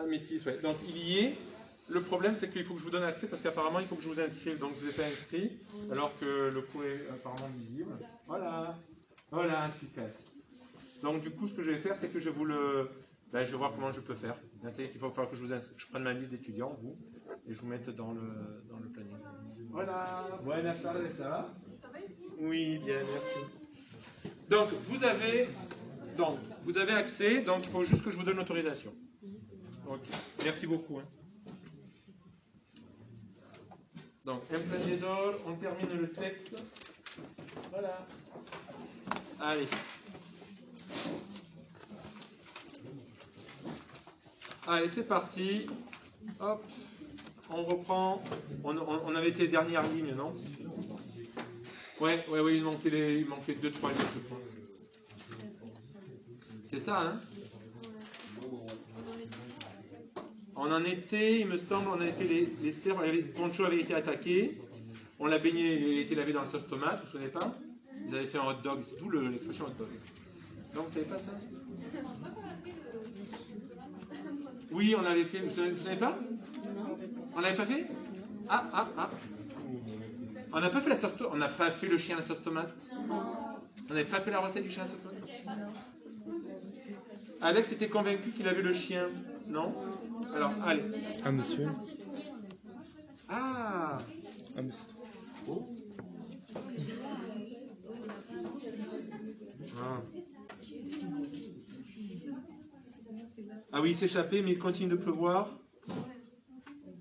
métis, ouais. Donc il y est. Le problème, c'est qu'il faut que je vous donne accès parce qu'apparemment, il faut que je vous inscrive. Donc je vous ai pas inscrit, alors que le cours est apparemment visible. Voilà. Voilà, super. Donc du coup, ce que je vais faire, c'est que je vais vous le... Ben, je vais voir comment je peux faire. C'est qu'il va falloir que je prenne ma liste d'étudiants, vous, et je vous mette dans le planning. Voilà. Buenas tardes, ça va? Oui, bien, merci. Donc, vous avez accès, donc il faut juste que je vous donne l'autorisation. Ok, merci beaucoup. Hein. Donc, Emprendedor, on termine le texte. Voilà. Allez. Allez, c'est parti. Hop. On reprend. On avait été les dernières lignes, non? Ouais, il manquait 2-3 lignes, je crois. C'est ça, hein? On en était, il me semble, on a été les cerfs, Poncho avait été attaqué, on l'a baigné, il a été lavé dans la sauce tomate, vous ne vous souvenez pas? Ils avaient fait un hot dog, c'est d'où l'expression hot dog. Non, vous ne savez pas ça? Oui, on l'avait fait, vous ne savez pas? On l'avait pas fait? Ah. On n'a pas fait la sauce tomate, on n'a pas fait le chien à la sauce tomate? On n'avait pas fait la recette du chien à la sauce tomate? Alex était convaincu qu'il avait le chien, non? Alors, allez. Ah, monsieur. Ah, monsieur. oh. Ah oui, il s'échappait, mais il continue de pleuvoir.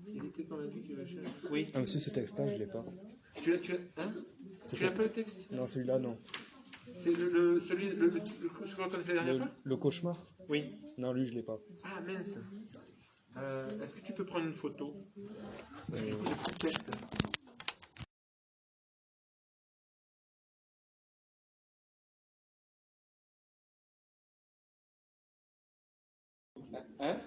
Il était convaincu qu'il avait le chien. Oui. Ah, monsieur, ce texte-là, je l'ai pas. Tu l'as pas le texte? Non, celui-là, non. C'est celui qu'on a fait la dernière fois? Le cauchemar? Oui. Non, lui, je l'ai pas. Ah, mince. Est-ce que tu peux prendre une photo? Parce que du coup, j'ai plus de texte. Hein?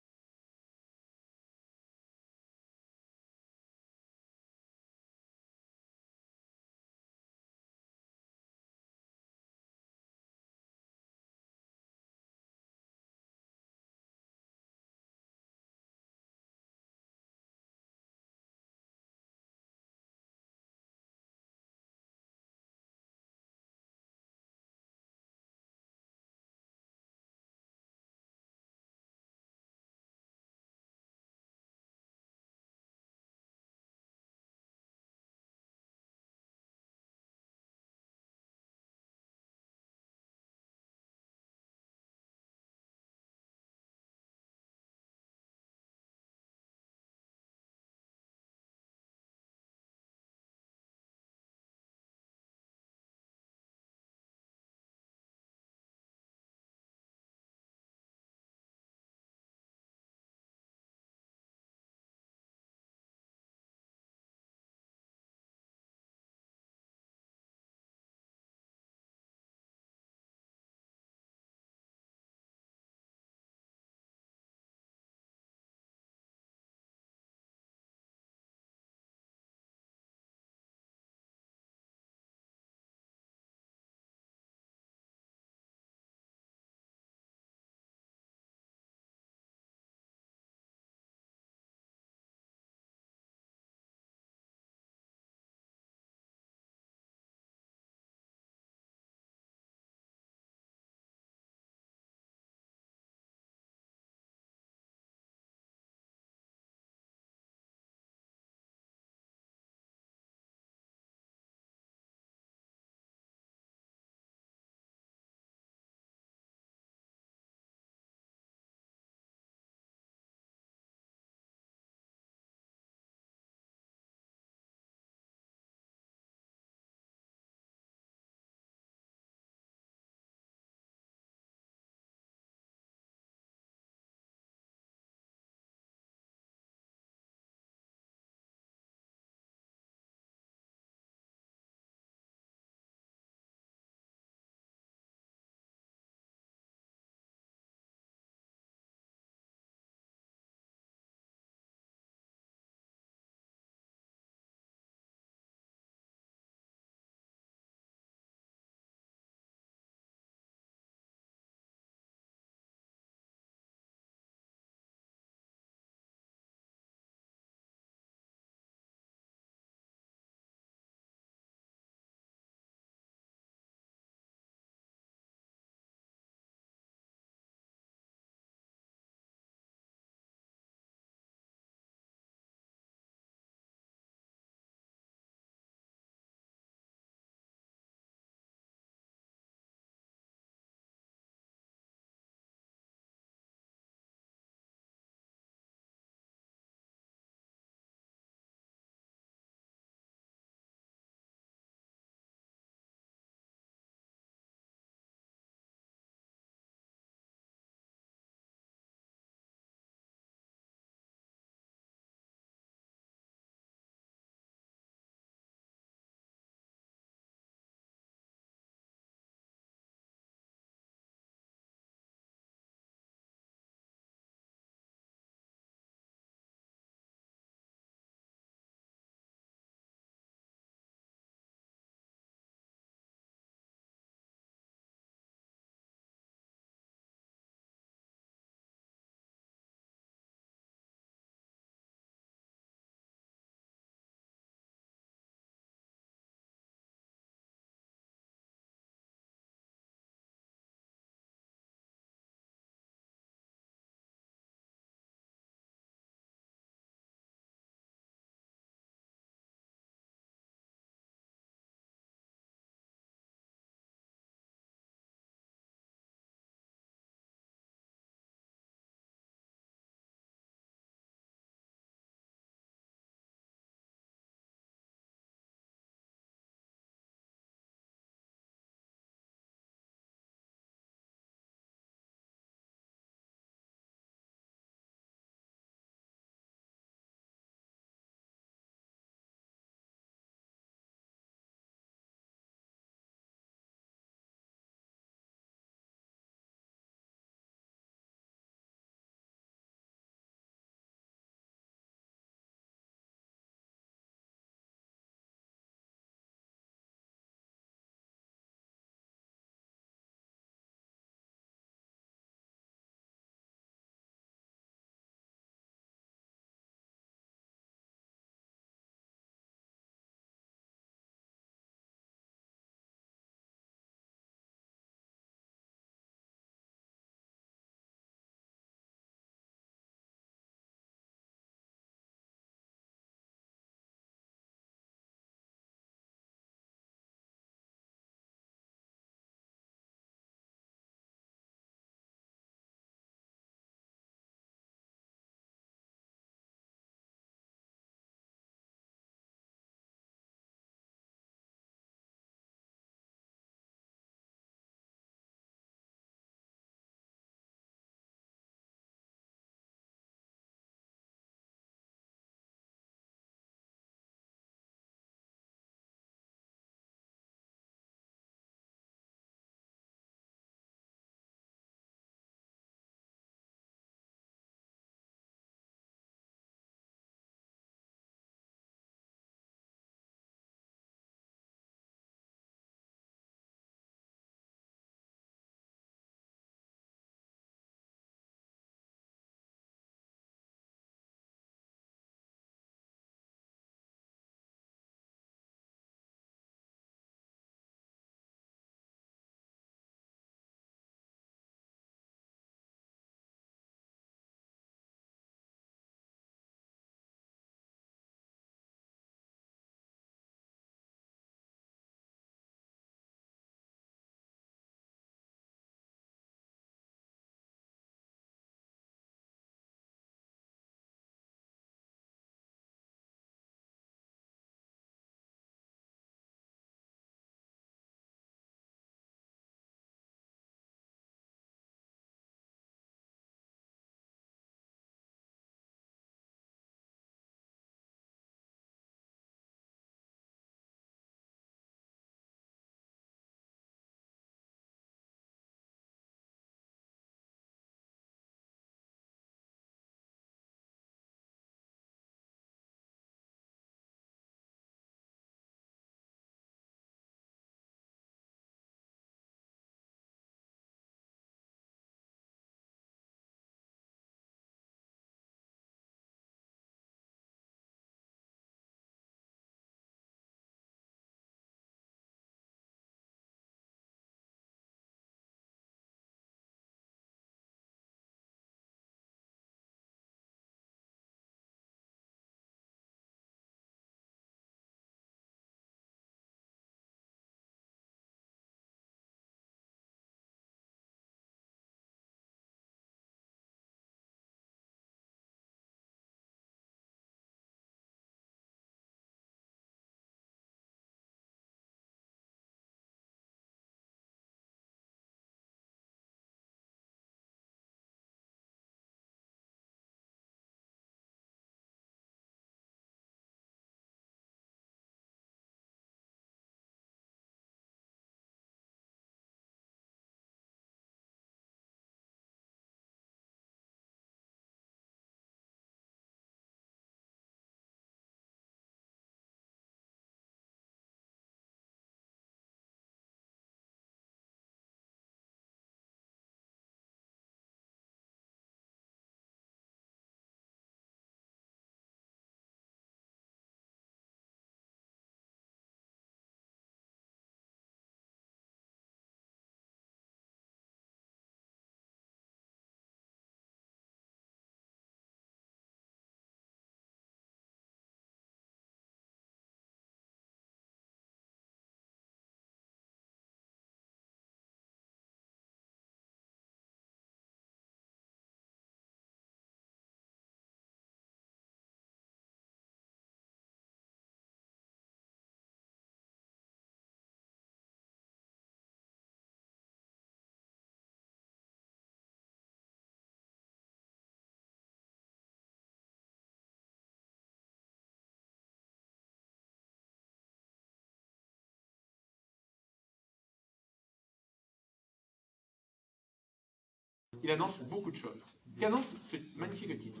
il annonce beaucoup de choses. Il annonce ce magnifique titre.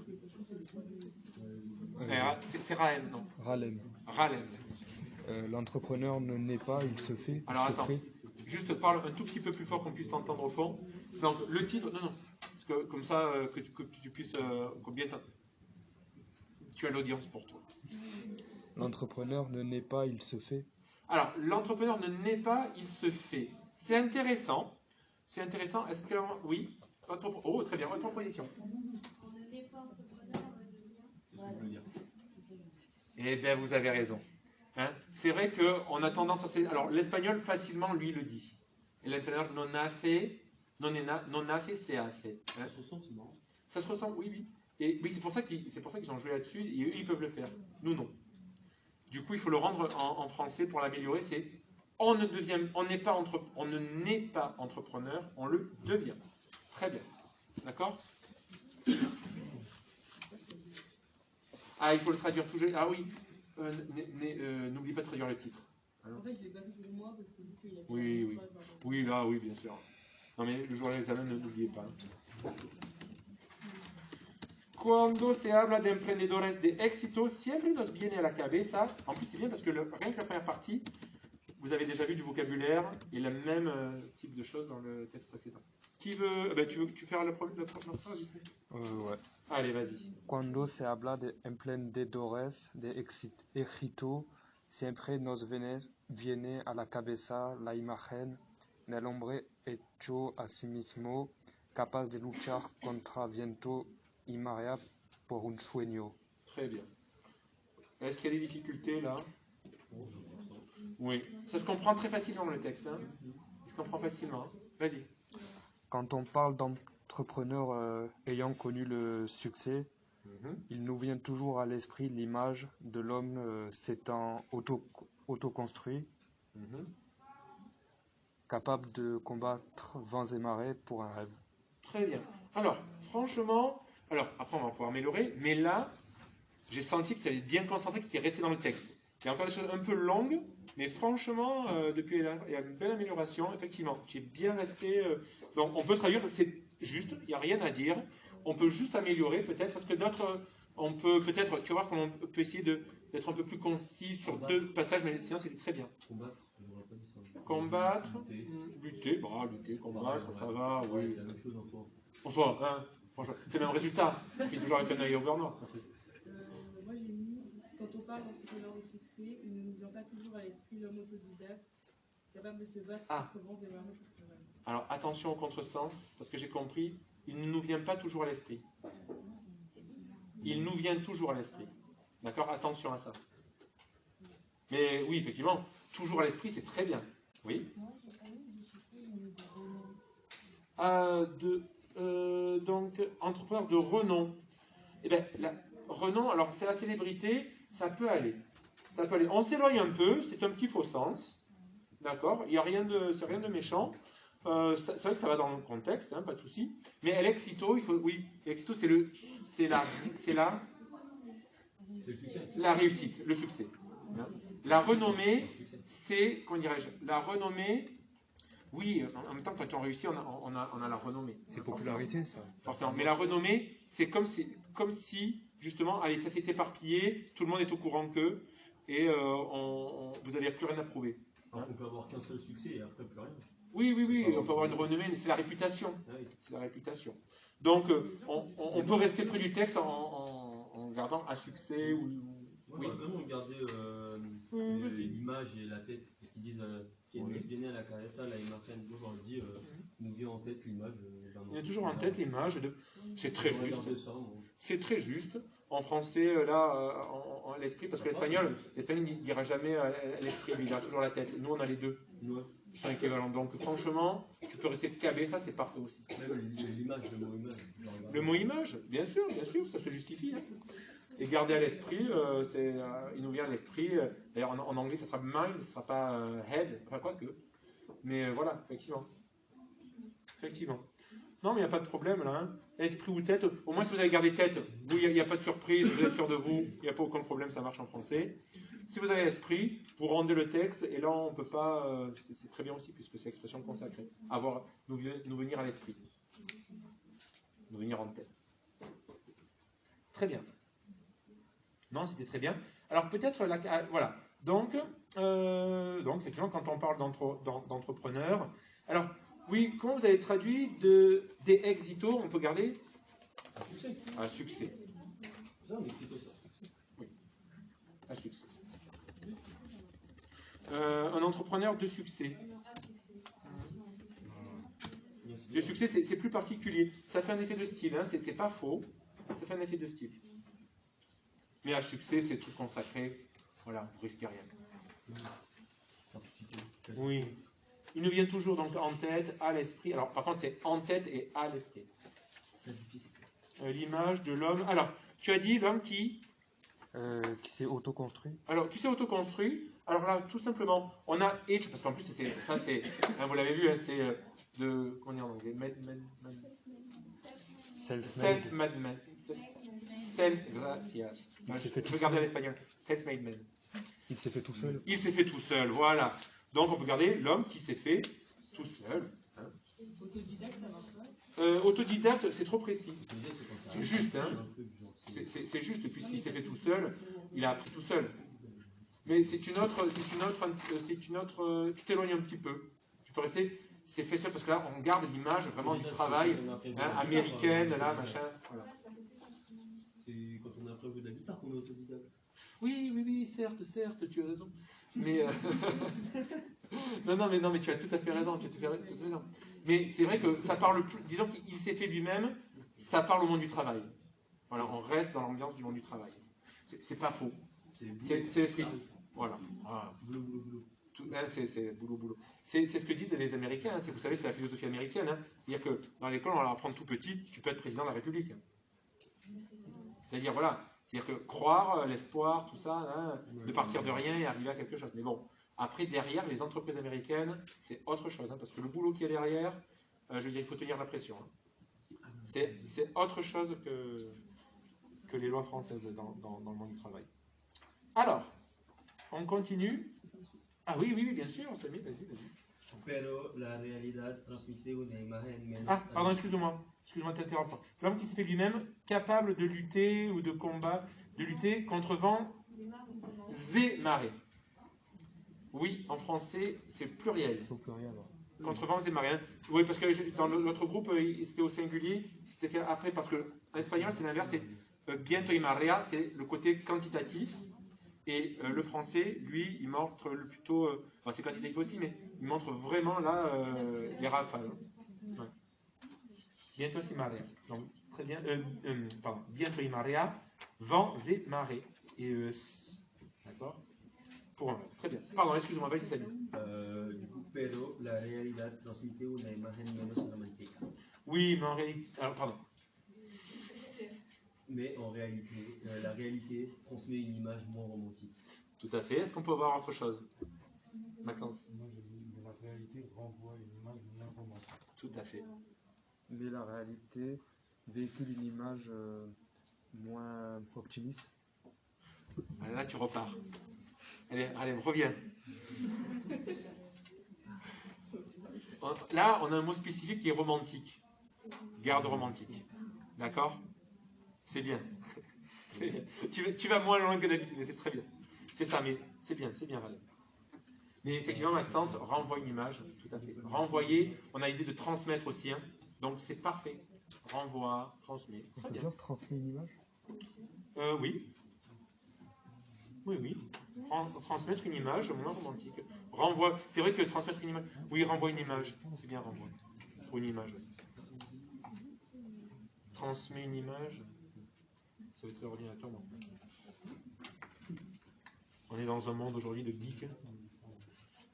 C'est Rahem, non? Ralem. Ralem. L'entrepreneur ne naît pas, il se fait. Alors il se attends, crée. juste parle un tout petit peu plus fort qu'on puisse t'entendre au fond. Donc le titre, non, parce que comme ça que tu puisses bien tu as l'audience pour toi. L'entrepreneur ne naît pas, il se fait. Alors l'entrepreneur ne naît pas, il se fait. C'est intéressant. C'est intéressant. Est-ce que oui? Oh très bien. Votre proposition. On ne naît pas entrepreneur, on le devient. Eh bien, vous avez raison. Hein, c'est vrai qu'on a tendance à... Alors, l'espagnol, facilement, lui, le dit. Et l'espagnol, non nace, se hace. Hein. Ça se ressemble, c'est marrant. Ça se ressemble, oui. Et oui, c'est pour ça qu'ils ont joué là-dessus, et eux, ils peuvent le faire. Nous, non. Du coup, il faut le rendre en français pour l'améliorer, c'est on n'est pas entrepreneur, on le devient. Très bien. D'accord? Ah, il faut le traduire toujours. Ah oui. N'oublie pas de traduire le titre. En fait, je l'ai pas fait pour moi parce que du coup, il y a Oui. Oui, là, oui, bien sûr. Non, mais le jour de l'examen, n'oubliez pas. Cuando se habla de emprendedores de éxito, siempre nos viene a la cabeza. En plus, c'est bien parce que rien que la première partie, vous avez déjà vu du vocabulaire et le même type de choses dans le texte précédent. Qui veut. Tu veux faire la première phrase du coup? Ouais. Allez, vas-y. Cuando se habla de emprendedores de éxito, siempre nos viene a la cabeza la imagen del hombre hecho a sí mismo, capaz de luchar contra viento y marea por un sueño. Très bien. Est-ce qu'il y a des difficultés là? Oui. Ça se comprend très facilement le texte. Hein, ça se comprend facilement. Vas-y. Quand on parle d'entrepreneurs ayant connu le succès, il nous vient toujours à l'esprit l'image de l'homme s'étant autoconstruit, capable de combattre vents et marées pour un rêve. Très bien. Alors, franchement, après on va pouvoir améliorer, mais là, j'ai senti que tu avais bien concentré, que tu es resté dans le texte. Il y a encore des choses un peu longues, mais franchement, depuis là, il y a une belle amélioration, effectivement. J'ai bien resté... donc, on peut traduire, c'est juste, il n'y a rien à dire. On peut juste améliorer, peut-être, parce que d'autres... On peut peut-être... Tu vas voir comment on peut essayer d'être un peu plus concis sur deux passages, mais sinon, c'était très bien. Combattre, je n'aurais pas dit ça. Combattre, lutter, combattre, ça va, oui. C'est la même chose en soi. En soi, hein, franchement, c'est le même résultat. Puis toujours avec un œil au beurre noir. Moi, j'ai mis, quand on parle d'entrepreneur de succès, il ne nous vient pas toujours à l'esprit l'homme autodidacte, capable de se battre contre vents et marées pour son rêve. Alors, attention au contresens, parce que j'ai compris, il ne nous vient pas toujours à l'esprit. Il nous vient toujours à l'esprit. D'accord? Attention à ça. Mais oui, effectivement, toujours à l'esprit, c'est très bien. Oui? Donc, entrepreneur de renom. Eh bien, renom, alors c'est la célébrité, ça peut aller. Ça peut aller. On s'éloigne un peu, c'est un petit faux sens. D'accord? Il n'y a rien de méchant. C'est vrai que ça va dans le contexte, hein, pas de souci. Mais l'exito, l'exito, c'est la réussite, le succès. La renommée, c'est, comment dirais-je, la renommée, oui, en même temps, quand on réussit, on a la renommée. C'est popularité, ça. Forcément. Mais la renommée, c'est comme si, justement, allez, ça s'est éparpillé, tout le monde est au courant qu'eux, et vous n'avez plus rien à prouver. Alors qu'on peut avoir qu'un seul succès et après plus rien. Oui, on peut avoir une renommée, mais c'est la réputation. C'est la réputation. Donc, on peut rester près du texte en gardant un succès ou... Oui, vraiment regarder l'image et la tête, parce qu'ils disent si elle nous vient à la cabeza, la imagen, moi j'aurais dit, nous vient en tête l'image d'un Il y a toujours en tête l'image de... C'est très juste. Ça, c'est très juste. En français, là, en l'esprit, parce que l'espagnol ne dira jamais l'esprit, il dira toujours la tête. Nous, on a les deux. Ils sont équivalents. Donc, franchement, tu peux rester cabeza, c'est parfait aussi. Même l'image, le mot image. Le mot image, bien sûr, ça se justifie. Hein. Et garder à l'esprit, il nous vient à l'esprit. D'ailleurs, en anglais, ça sera mind, ça ne sera pas head, enfin quoi que. Mais voilà, effectivement. Non, mais il n'y a pas de problème là. Hein. Esprit ou tête, au moins si vous avez gardé tête, vous, il n'y a pas de surprise, vous êtes sûr de vous, il n'y a pas aucun problème, ça marche en français. Si vous avez esprit, vous rendez le texte, et là on ne peut pas, c'est très bien aussi puisque c'est expression consacrée, nous venir à l'esprit. nous venir en tête. Très bien. Non, c'était très bien. Alors peut-être, voilà. Donc, effectivement, quand on parle d'entrepreneur, alors, oui, comment vous avez traduit des exitos, on peut garder Un succès. un succès. Ça, un exito, ça. Oui, un succès. Un entrepreneur de succès. Le succès, c'est plus particulier. Ça fait un effet de style, hein, c'est pas faux. Ça fait un effet de style. Mais à succès, c'est tout consacré. Voilà, vous risquez rien. Oui. Il nous vient toujours donc en tête, à l'esprit. Alors, par contre, c'est en tête et à l'esprit. L'image de l'homme. Alors, tu as dit l'homme qui s'est autoconstruit. Alors, qui s'est autoconstruit. Alors là, tout simplement, on a H, parce qu'en plus, ça c'est, hein, vous l'avez vu, hein, c'est de, comment dire en anglais, self-made man. Self-gracias. Je peux garder à l'espagnol. Self-made man. Il s'est fait tout seul. Il s'est fait tout seul, voilà. Donc on peut garder l'homme qui s'est fait tout seul. Hein. Autodidacte, ça marche pas. Autodidacte, c'est trop précis. C'est juste, hein. C'est juste, puisqu'il s'est fait tout seul, il a appris tout seul. Mais c'est une autre, tu t'éloignes un petit peu. Tu peux rester, c'est fait seul, parce que là, on garde l'image vraiment du travail, hein, américaine, là, machin, voilà. C'est quand on a appris à jouer de la guitare qu'on est autodidacte. Oui, certes, tu as raison. Mais non, mais tu as tout à fait raison, Mais c'est vrai que ça parle plus, disons qu'il s'est fait lui-même, ça parle au monde du travail. Voilà, on reste dans l'ambiance du monde du travail. C'est pas faux. C'est voilà. Boulot. C'est boulot. C'est ce que disent les Américains. Hein. Vous savez, c'est la philosophie américaine. Hein. C'est-à-dire que dans l'école, on leur apprend tout petit, tu peux être président de la République. C'est-à-dire, voilà. C'est-à-dire que croire, l'espoir, tout ça, hein, de partir de rien et arriver à quelque chose. Mais bon, après, derrière, les entreprises américaines, c'est autre chose. Hein, parce que le boulot qui est derrière, je veux dire, il faut tenir la pression. Hein. C'est autre chose que les lois françaises dans le monde du travail. Alors, on continue. Ah oui, bien sûr, on s'est mis, vas-y. Pero la realidad transmite una imagen menos. Ah, pardon, excuse-moi de t'interrompre. L'homme qui s'est fait lui-même, capable de lutter ou de combat, de lutter contre vent et marée. Oui, en français, c'est pluriel. C'est au pluriel. Contre vents et marées. Oui, parce que dans notre groupe, c'était au singulier, c'était fait après, parce que en espagnol, c'est l'inverse, c'est viento y marea, c'est le côté quantitatif. Et le français, lui, il montre plutôt, c'est quantitatif aussi, mais il montre vraiment là les rafales. Ouais. Bientôt y marea. Donc, très bien. Bientôt y marea, vents et marées. Et d'accord. Pour un très bien. Pardon, excuse-moi, vas-y, Samy. Du coup, pero la realidad transmite una imagen menos romántica. Oui, mais en réalité. Alors, pardon. Mais en réalité, la réalité transmet une image moins romantique. Tout à fait. Est-ce qu'on peut voir autre chose, Maxence? Moi, je dis que la réalité renvoie une image moins romantique. Tout à fait. Mais la réalité véhicule une image moins optimiste. Là, tu repars. Allez, reviens. Là, on a un mot spécifique qui est romantique. Garde romantique. D'accord? C'est bien. Tu vas moins loin que d'habitude, mais c'est très bien. C'est ça, mais c'est bien, Valérie. Mais effectivement, Maxence renvoie une image, tout à fait. Renvoyer, on a l'idée de transmettre aussi, hein, donc c'est parfait. Renvoie, transmet. On peut dire transmet une image? Oui. Oui. Transmettre une image moins romantique. Renvoie, c'est vrai que transmettre une image. Oui, renvoie une image. C'est bien, renvoie. Pour une image. Transmet une image. Ça va être l'ordinateur, non? On est dans un monde aujourd'hui de geeks.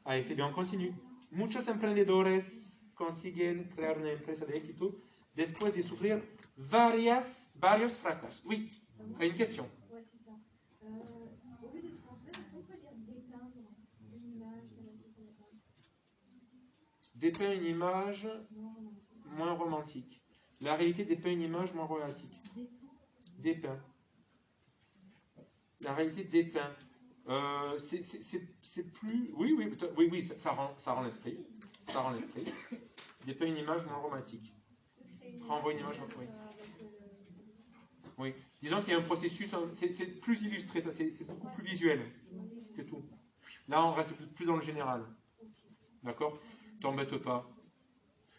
Allez, c'est bien, on continue. Muchos emprendedores consiguen crear una empresa de éxito después de sufrir varios fracasos. Oui, une question. Ouais, c'est ça. Au lieu de transmettre, est-ce qu'on peut dire dépeindre une image Dépeint une image moins romantique. La réalité dépeint une image moins romantique. Dépeint. La réalité dépeint. C'est plus. Oui, ça rend l'esprit. Ça rend l'esprit. Dépeint une image moins romantique. Renvoie une image moins. Oui. Oui. Disons qu'il y a un processus, c'est plus illustré, c'est beaucoup plus visuel que tout. Là, on reste plus dans le général. D'accord? T'embête pas.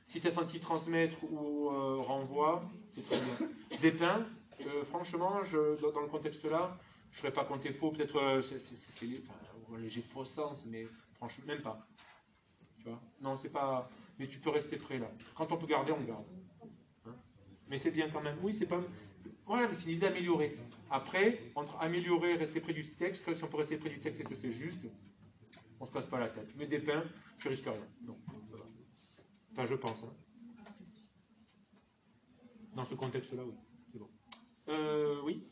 Si tu as senti transmettre ou renvoi, c'est très bien. Dépeint, franchement, dans le contexte là, je ne serais pas compté faux, peut-être c'est un léger faux sens, mais franchement, même pas. Tu vois? Non, c'est pas. Mais tu peux rester prêt là. Quand on peut garder, on garde. Hein? Mais c'est bien quand même. Oui, c'est pas. Voilà, mais c'est une idée d'améliorer. Après, entre améliorer et rester près du texte, que si on peut rester près du texte et que c'est juste, on se passe pas la tête. Tu mets des pains, tu risques rien. Non, ça va. Enfin, je pense. Hein. Dans ce contexte-là, oui. C'est bon. Oui.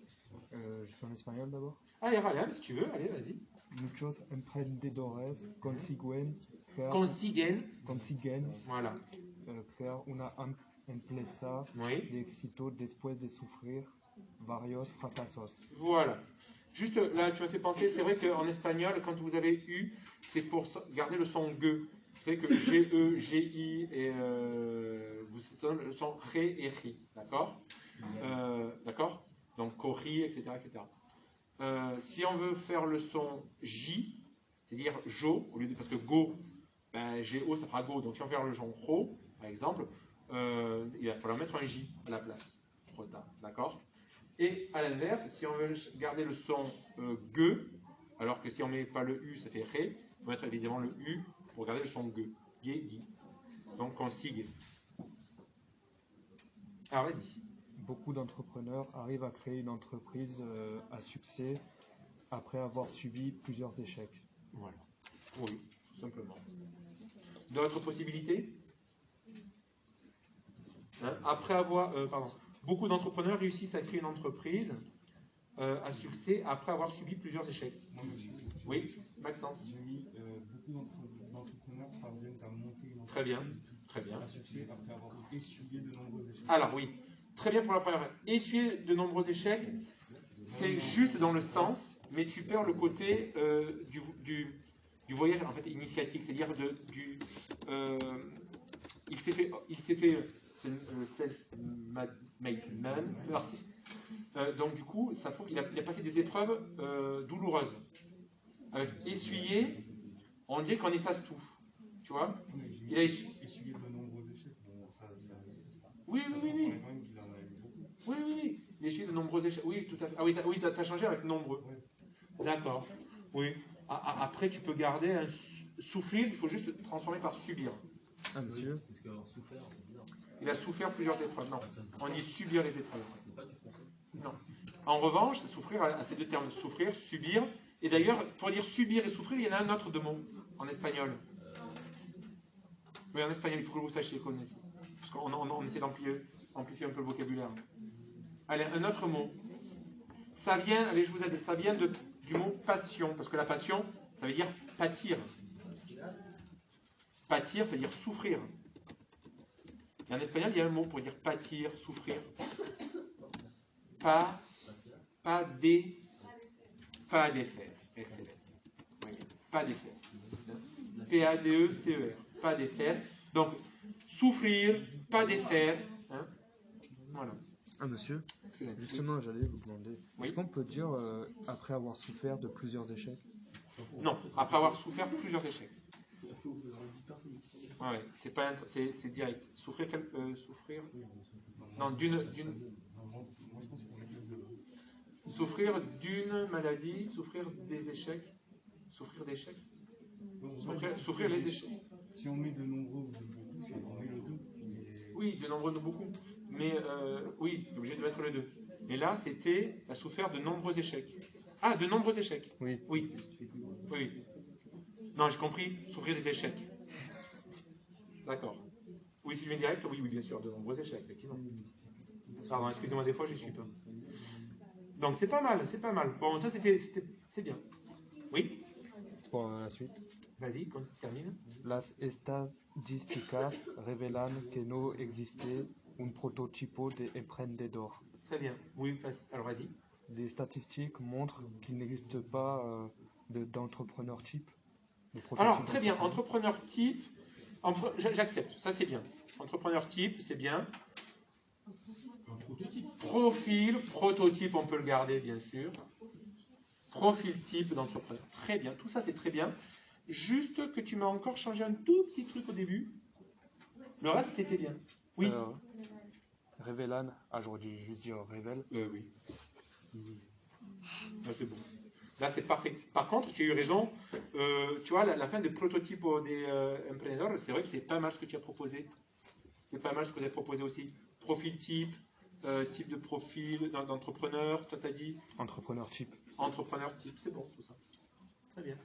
Je fais en espagnol d'abord. Allez, Raleigh, si tu veux, allez, vas-y. Muchos emprendedores consiguen Voilà. Crear una empresa Oui. de éxito después de sufrir varios fracasos. Voilà. Juste là, tu m'as fait penser, c'est vrai qu'en espagnol, quand vous avez U, c'est pour garder le son G. Vous savez que G-E, G-I et vous le son Ré et Ri. D'accord? D'accord? Donc Kori, etc. etc. Si on veut faire le son J, c'est-à-dire Jo, au lieu de, parce que Go, ben, G-O, ça fera Go. Donc si on veut faire le son Ro, par exemple, il va falloir mettre un J à la place. Trop tard. D'accord? Et à l'inverse, si on veut garder le son G, alors que si on ne met pas le U, ça fait Ré, il faut mettre évidemment le U pour garder le son G. G, Gi. Donc on sigue. Alors vas-y. Beaucoup d'entrepreneurs arrivent à créer une entreprise à succès après avoir subi plusieurs échecs. Voilà. Oui, tout simplement. D'autres possibilités? Hein? Après avoir, beaucoup d'entrepreneurs réussissent à créer une entreprise à succès après avoir subi plusieurs échecs. Oui, Maxence. J'ai mis beaucoup d'entrepreneurs parviennent à monter une entreprise. Très bien, très bien. À succès après avoir essuyé de nombreux échecs. Alors oui, très bien pour la première. Essuyer de nombreux échecs, c'est juste dans le sens, mais tu perds le côté du voyage en fait initiatique, c'est-à-dire il s'est fait self-made man. Merci. Donc du coup, ça prouve qu'il a passé des épreuves douloureuses. Avec essuyer, on dirait qu'on efface tout. Tu vois? Il a essuyé de nombreux échecs. Bon, oui. Oui. Il a essuyé de nombreux échecs. Oui, tout à fait. Ah oui, t'as changé avec nombreux. Oui. D'accord. Oui. Après, tu peux garder un souffrir, il faut juste transformer par subir. Ah, monsieur. Parce qu'avoir souffert, c'est bizarre. Il a souffert plusieurs épreuves. Non, on dit subir les épreuves. Non. En revanche, souffrir a ces deux termes, souffrir, subir. Et d'ailleurs, pour dire subir et souffrir, il y en a un autre de mot en espagnol. Oui, en espagnol, il faut que vous sachiez connaître. Parce qu'on essaie d'amplifier un peu le vocabulaire. Allez, un autre mot. Ça vient, allez, je vous aide, ça vient du mot passion, parce que la passion, ça veut dire pâtir. Pâtir, ça veut dire souffrir. Et en espagnol, il y a un mot pour dire pâtir, souffrir. Pas défaire. Excellent. Oui, pas défaire. P-A-D-E-C-E-R. Pas défaire. Donc, souffrir, pas défaire. Hein? Voilà. Ah, monsieur. Excellent. Justement, j'allais vous demander. Oui. Est-ce qu'on peut dire après avoir souffert de plusieurs échecs? Non, après avoir souffert plusieurs échecs. Ouais, c'est direct. Souffrir. Non, souffrir d'une maladie, souffrir des échecs, souffrir d'échecs, souffrir les échecs. Si on met de nombreux ou de beaucoup, c'est on met le 2. Oui, de nombreux de beaucoup. Mais oui, tu es obligé de mettre le 2. Mais là, c'était à souffrir de nombreux échecs. Ah, de nombreux échecs. Oui. Oui. Non, j'ai compris, souffrir des échecs. D'accord. Oui, si je mets direct, oui, bien sûr, de nombreux échecs, effectivement. Pardon, excusez-moi, des fois, je suis pas. Donc, c'est pas mal. Bon, ça, c'est bien. Oui? Pour la suite. Vas-y, termine. Las estadísticas revelan que no existe un prototipo de emprendedor. Très bien. Oui, alors vas-y. Les statistiques montrent qu'il n'existe pas d'entrepreneur type. Alors, très bien. Entrepreneur type, j'accepte. Ça, c'est bien. Entrepreneur type, c'est bien. Un prototype. Profil, prototype, on peut le garder, bien sûr. Profil type d'entrepreneur. Très bien, tout ça c'est très bien. Juste que tu m'as encore changé un tout petit truc au début. Le reste c'était bien. Oui. Révélan. Ah, j'aurais dû juste dire révèle. Oui. Là, c'est bon. Là, c'est parfait. Par contre, tu as eu raison. Tu vois, la fin des prototypes des entrepreneurs, c'est vrai que c'est pas mal ce que tu as proposé. C'est pas mal ce que vous avez proposé aussi. Profil type, type de profil d'entrepreneur, toi t'as dit Entrepreneur type. entrepreneur type, c'est bon tout ça. Très bien.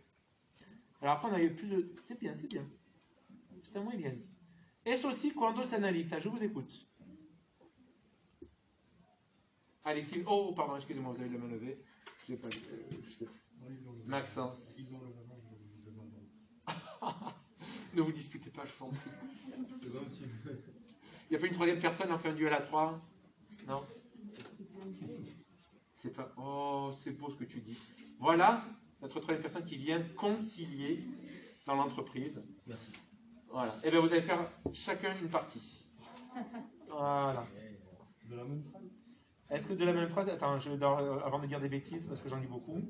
Alors après, on a eu plus de. C'est bien, c'est bien. C'est muy bien. Eso sí, cuando se analiza, je vous écoute. Allez, oh, pardon, excusez-moi, vous avez la main levée. Je n'ai pas Maxence. Ne vous disputez pas, je vous en prie. Il n'y a pas une troisième personne, on fait un duel à 3? Non? C'est pas. Oh, c'est beau ce que tu dis. Voilà notre troisième personne qui vient concilier dans l'entreprise. Merci. Voilà. Et bien vous allez faire chacun une partie. Voilà. De la même phrase? Est-ce que de la même phrase? Attends, avant de dire des bêtises, parce que j'en dis beaucoup.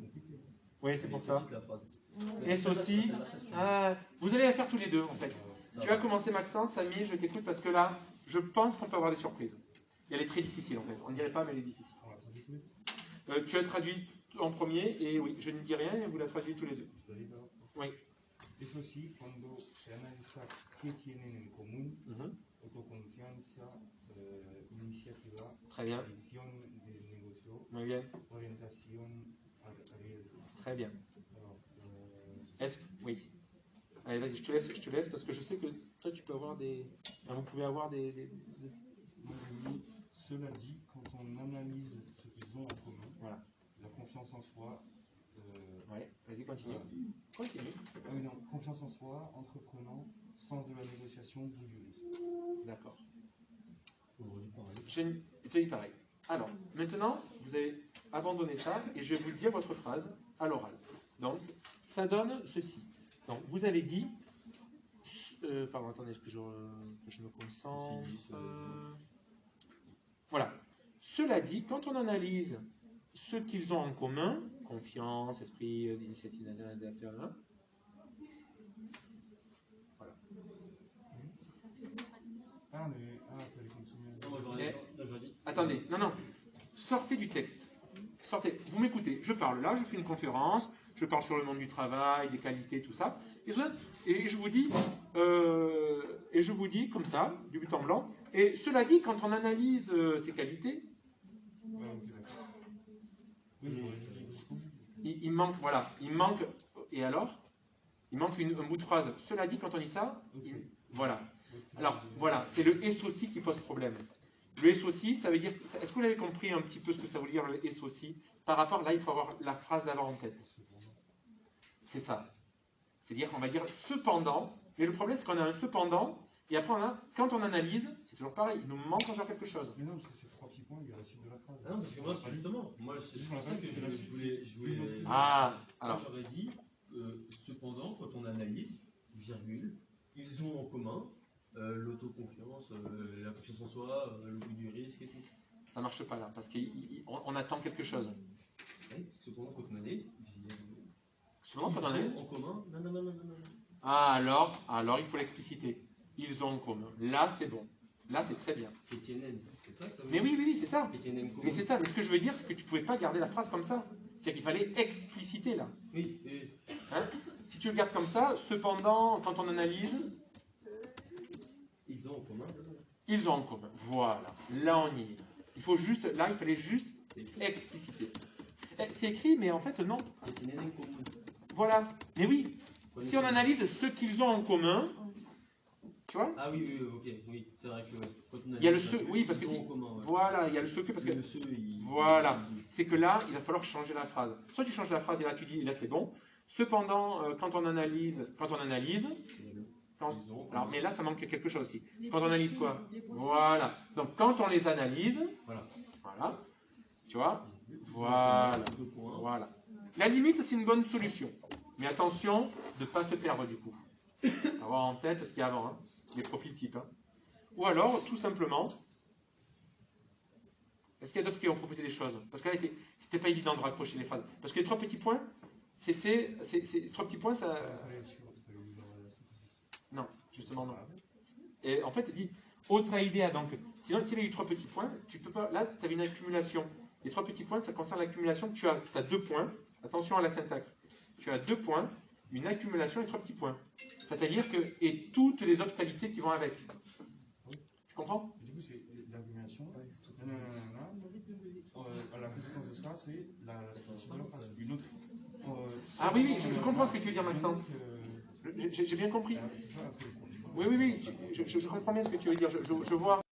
Oui, c'est pour ça. Et aussi. Vous allez la faire tous les deux, en fait. Tu vas commencer, Maxence, Samy, je t'écoute, parce que là, je pense qu'on peut avoir des surprises. Elle est très difficile, en fait. On ne dirait pas, mais elle est difficile. Tu as traduit en premier, et oui, je ne dis rien, et vous la traduisez tous les deux. Oui. Eso sí, cuando se analiza qué tienen en común, autoconfianza, iniciativa, Très bien. visión del negocio, Muy bien. orientación al riesgo. Très bien. Alors, Oui. Allez, vas-y, je te laisse, parce que je sais que toi, tu peux avoir des. Enfin, vous pouvez avoir des... Moi, j'ai mis, cela dit, quand on analyse ce qu'ils ont en commun, Voilà. la confiance en soi. Oui, vas-y, continue. Continue. Ah oui, non, confiance en soi, entreprenant, sens de la négociation, goût du risque. D'accord. Aujourd'hui, pareil. Je te dis pareil. Alors, maintenant, vous avez abandonné ça et je vais vous dire votre phrase à l'oral. Donc, ça donne ceci. Donc, vous avez dit. Pardon, attendez, que je me concentre. Voilà. Cela dit, quand on analyse ce qu'ils ont en commun, confiance, esprit d'initiative d'affaires, voilà. Fallait continuer. Attendez, non, sortez du texte. Sortez, vous m'écoutez, je parle là, je fais une conférence, je parle sur le monde du travail, des qualités, tout ça, et je vous dis comme ça, du but en blanc, et cela dit, quand on analyse ces qualités, il manque, et alors? Il manque un bout de phrase. Cela dit, quand on dit ça, voilà. Alors, voilà, c'est le SOC qui pose problème. Le SOC, ça veut dire... Est-ce que vous avez compris un petit peu ce que ça veut dire le SOC? Par rapport, là, il faut avoir la phrase d'avant en tête. C'est ça. C'est-à-dire qu'on va dire cependant, mais le problème, c'est qu'on a un cependant, et après, quand on analyse, c'est toujours pareil, il nous manque encore quelque chose. Mais non, parce que c'est 3 petits points, il y a la suite de la phrase. Ah non, parce que moi, justement, c'est pour ça que je voulais Alors. J'aurais dit, cependant, quand on analyse, virgule, ils ont en commun l'autoconfiance, la confiance en soi, le goût du risque et tout. Ça marche pas là, parce qu'on attend quelque chose. Oui, cependant, quand on analyse, Cependant, quand on analyse. En commun, non. Ah, alors il faut l'expliciter. Ils ont en commun. Là, c'est bon. Là, c'est très bien. PTNN, c'est ça que ça veut Mais dire? oui, c'est ça. PTNN commun. Mais c'est ça. Mais ce que je veux dire, c'est que tu ne pouvais pas garder la phrase comme ça. C'est-à-dire qu'il fallait expliciter là. Oui. Hein? Si tu le gardes comme ça, cependant, quand on analyse. Ils ont en commun. Ils ont en commun. Voilà. Là, on y est. Il fallait juste expliciter. C'est écrit, mais en fait, non. PTNN commun. Voilà. Mais oui. Si on analyse ce qu'ils ont en commun, tu vois? Ah oui, ok, oui, c'est vrai que quand on il y a le ce, oui, parce que si. Voilà, il y a le ce que, parce que. Voilà. C'est que là, il va falloir changer la phrase. Soit tu changes la phrase et là tu dis, là c'est bon. Cependant, quand on analyse. Alors, mais là, ça manque quelque chose aussi. Quand on analyse quoi? Voilà. Donc, quand on les analyse, voilà. Tu vois? Voilà. La limite, c'est une bonne solution. Mais attention de ne pas se perdre du coup. Avoir en tête ce qu'il y a avant, hein, les profils types. Hein. Ou alors, tout simplement, Est-ce qu'il y a d'autres qui ont proposé des choses? Parce que là, c'était pas évident de raccrocher les phrases. Parce que les 3 petits points, ces 3 petits points, ça... Non, justement non. Et en fait, il dit autre idea. Donc, sinon, s'il y a eu 3 petits points, tu peux pas. Là, tu avais une accumulation. Les 3 petits points, ça concerne l'accumulation. Tu as 2 points. Attention à la syntaxe. Tu as 2 points, une accumulation et 3 petits points. C'est-à-dire que et toutes les autres qualités qui vont avec. Tu comprends? Du coup, c'est l'accumulation. La conséquence de ça, c'est une autre. Ah oui, je comprends ce que tu veux dire, Maxence. J'ai bien compris. Oui, je comprends bien ce que tu veux dire. Je vois.